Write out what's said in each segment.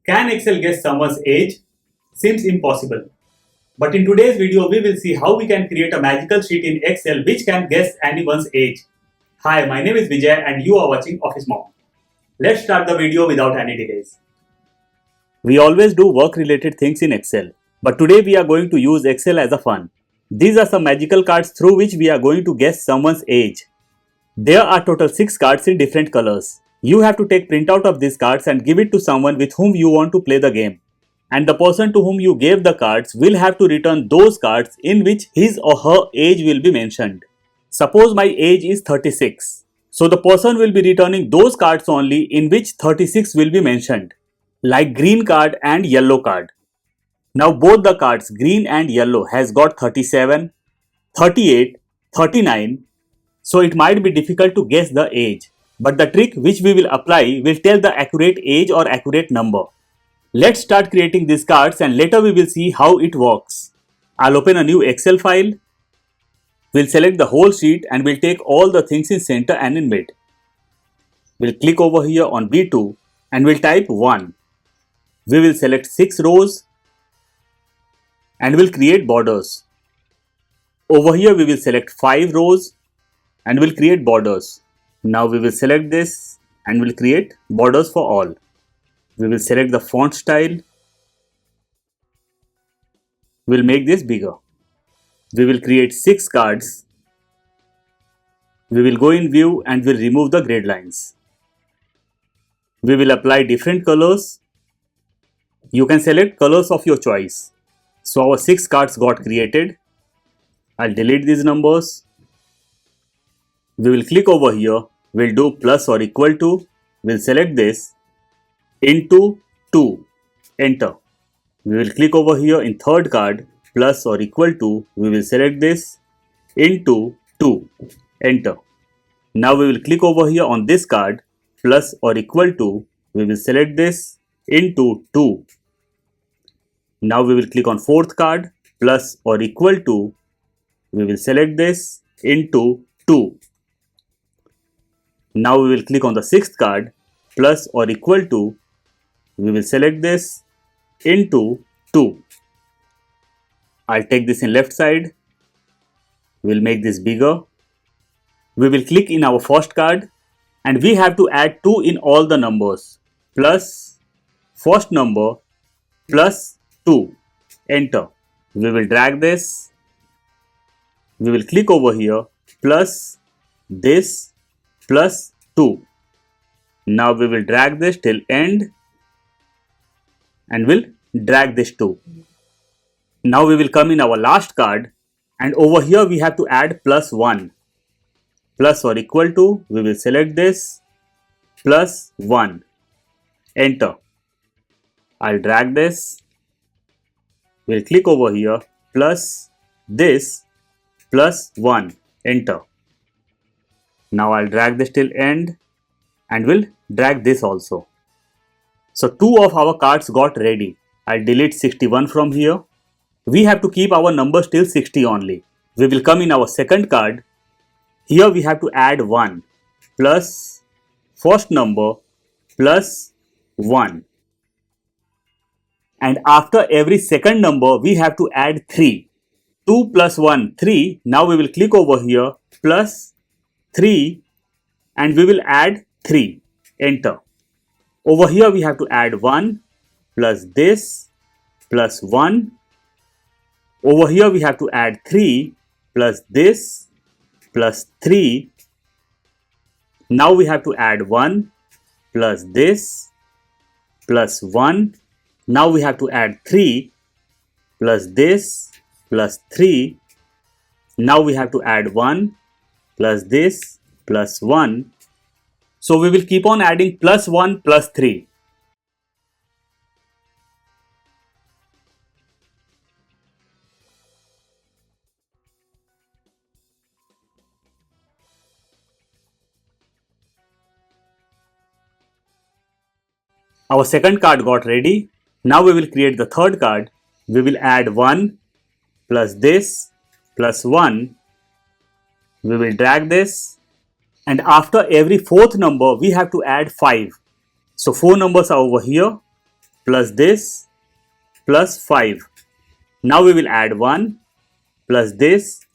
Can Excel guess someone's age? Seems impossible. But in today's video, we will see how we can create a magical sheet in Excel which can guess anyone's age. Hi, my name is Vijay and you are watching Office Mom. Let's start the video without any delays. We always do work-related things in Excel, but today we are going to use Excel as a fun. These are some magical cards through which we are going to guess someone's age. There are total 6 cards in different colors. You have to take printout of these cards and give it to someone with whom you want to play the game. And the person to whom you gave the cards will have to return those cards in which his or her age will be mentioned. Suppose my age is 36. So the person will be returning those cards only in which 36 will be mentioned, like green card and yellow card. Now both the cards green and yellow has got 37, 38, 39. So it might be difficult to guess the age. But the trick which we will apply will tell the accurate age or accurate number. Let's start creating these cards and later we will see how it works. I'll open a new Excel file. We'll select the whole sheet and we'll take all the things in center and in mid. We'll click over here on B2 and we'll type 1. We will select 6 rows and we'll create borders. Over here we will select 5 rows and we'll create borders. Now we will select this and we'll create borders for all. We will select the font style. We'll make this bigger. We will create 6 cards. We will go in view and we'll remove the grid lines. We will apply different colors. You can select colors of your choice. So our 6 cards got created. I'll delete these numbers. We will click over here. We'll do plus or equal to. We'll select this. Into 2. Enter. We will click over here in third card. Plus or equal to. We will select this. Into 2. Enter. Now we will click over here on this card. Plus or equal to. We will select this. Into 2. Now we will click on fourth card. Plus or equal to. We will select this. Into 2. Now we will click on the sixth card, plus or equal to, we will select this into 2. I'll take this in left side, we'll make this bigger. We will click in our first card and we have to add 2 in all the numbers, plus first number plus 2, enter. We will drag this, we will click over here, plus this, plus 2. Now we will drag this till end and we'll drag this too. Now we will come in our last card and over here we have to add plus 1. Plus or equal to, we will select this, plus 1. Enter. I'll drag this. We'll click over here, plus this, plus 1. Enter. Now I'll drag this till end and we'll drag this also. So 2 of our cards got ready. I'll delete 61 from here. We have to keep our numbers till 60 only. We will come in our second card. Here we have to add 1 plus first number plus 1. And after every second number we have to add 3. 2 plus 1, 3. Now we will click over here plus 3 and we will add 3. Enter. Over here we have to add 1 plus this plus 1. Over here we have to add 3 plus this plus 3. Now we have to add 1 plus this plus 1. Now we have to add 3 plus this plus 3. Now we have to add 1 plus this plus 1. So we will keep on adding plus 1 plus 3. Our second card got ready. Now we will create the third card. We will add 1 plus this plus 1. We will drag this and after every fourth number we have to add 5. So 4 numbers are over here. plus this plus 5. Now we will add 1 plus this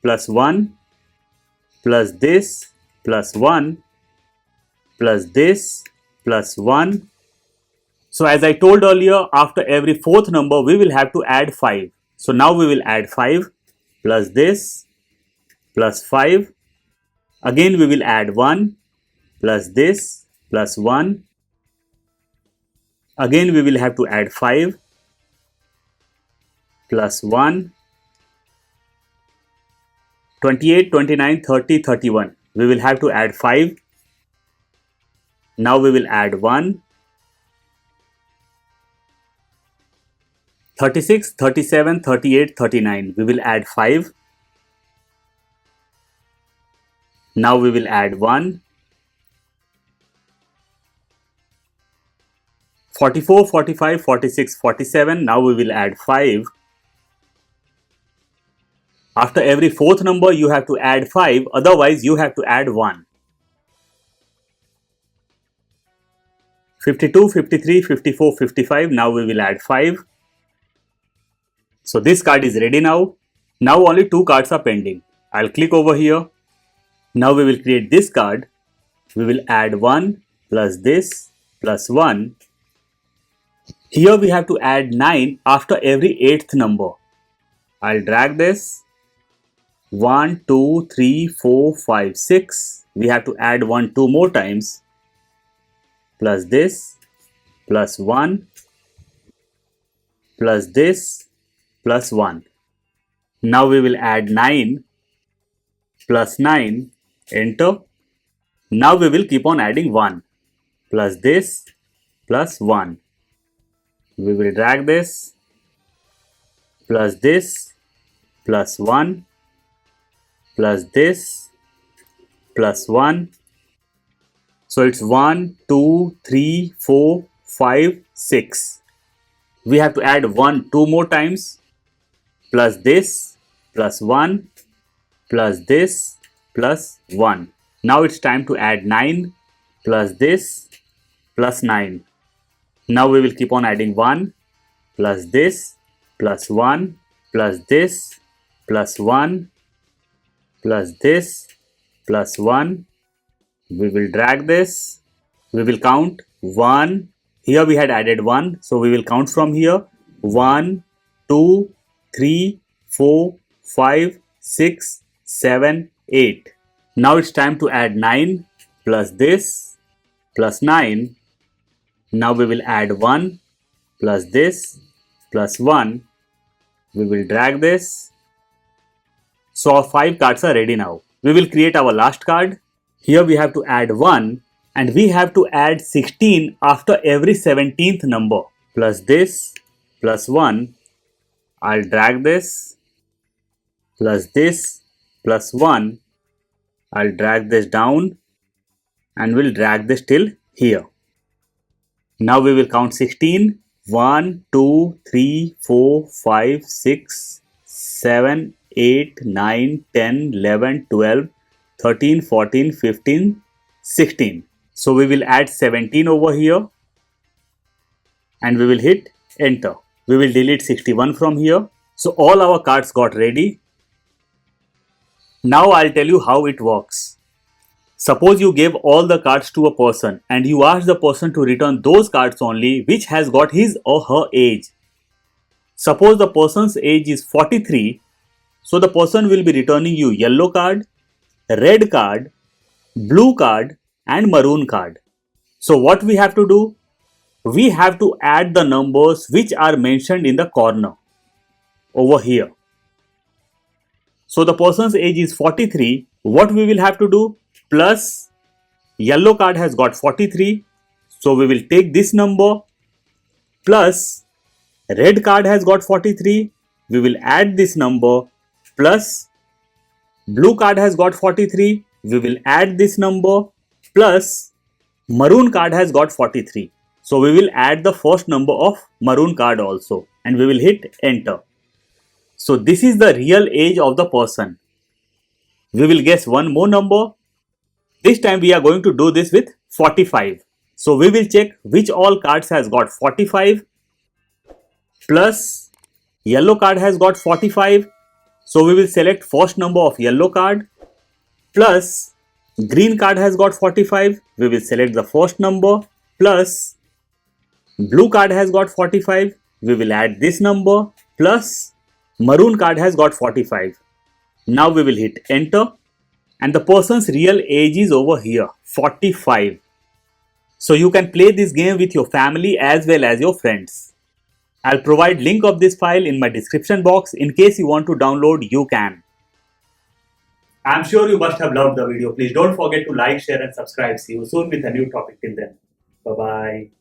plus 1 plus this plus 1 plus this plus 1. So as I told earlier, after every fourth number we will have to add 5. So now we will add 5 plus this plus 5. Again we will add 1 plus this plus 1. Again we will have to add 5 plus 1. 28, 29, 30, 31. We will have to add 5. Now we will add 1. 36, 37, 38, 39. We will add 5. Now we will add 1. 44, 45, 46, 47. Now we will add 5. After every fourth number you have to add 5, otherwise you have to add 1. 52, 53, 54, 55. Now we will add 5. So this card is ready now. Now only 2 cards are pending. I'll click over here. Now we will create this card. We will add 1 plus this plus 1. Here we have to add 9 after every 8th number. I'll drag this. 1, 2, 3, 4, 5, 6. We have to add 1 2 more times. Plus this plus 1 plus this plus 1. Now we will add 9 plus 9. Enter. Now we will keep on adding 1 plus this plus 1. We will drag this plus this plus 1 plus this plus 1. So it's 1, 2, 3, 4, 5, 6. We have to add 1 2 more times. Plus this plus 1 plus this plus 1. Now it's time to add 9 plus this plus 9. Now we will keep on adding 1 plus this plus 1 plus this plus 1 plus this plus 1. We will drag this. We will count 1. Here we had added 1. So we will count from here. 1, 2, 3, 4, 5, 6, 7, 8. Now it's time to add 9 plus this plus 9. Now we will add 1 plus this plus 1. We will drag this. So our 5 cards are ready now. We will create our last card. Here we have to add 1 and we have to add 16 after every 17th number. Plus this plus 1. I'll drag this plus this plus 1. I'll drag this down and we'll drag this till here. Now we will count 16. 1, 2, 3, 4, 5, 6, 7, 8, 9, 10, 11, 12, 13, 14, 15, 16. So we will add 17 over here and we will hit enter. We will delete 61 from here. So all our cards got ready. Now I'll tell you how it works. Suppose you gave all the cards to a person and you ask the person to return those cards only which has got his or her age. Suppose the person's age is 43. So the person will be returning you yellow card, red card, blue card and maroon card. So what we have to do? We have to add the numbers which are mentioned in the corner over here. So the person's age is 43. What we will have to do? Plus yellow card has got 43. So we will take this number plus red card has got 43. We will add this number plus blue card has got 43. We will add this number plus maroon card has got 43. So we will add the first number of maroon card also and we will hit enter. So this is the real age of the person. We will guess one more number. This time we are going to do this with 45. So we will check which all cards has got 45 plus yellow card has got 45. So we will select first number of yellow card plus green card has got 45. We will select the first number plus blue card has got 45. We will add this number plus maroon card has got 45. Now we will hit enter and the person's real age is over here, 45. So you can play this game with your family as well as your friends. I'll provide link of this file in my description box. In case you want to download, you can. I'm sure you must have loved the video. Please don't forget to like, share and subscribe. See you soon with a new topic. Till then, bye bye.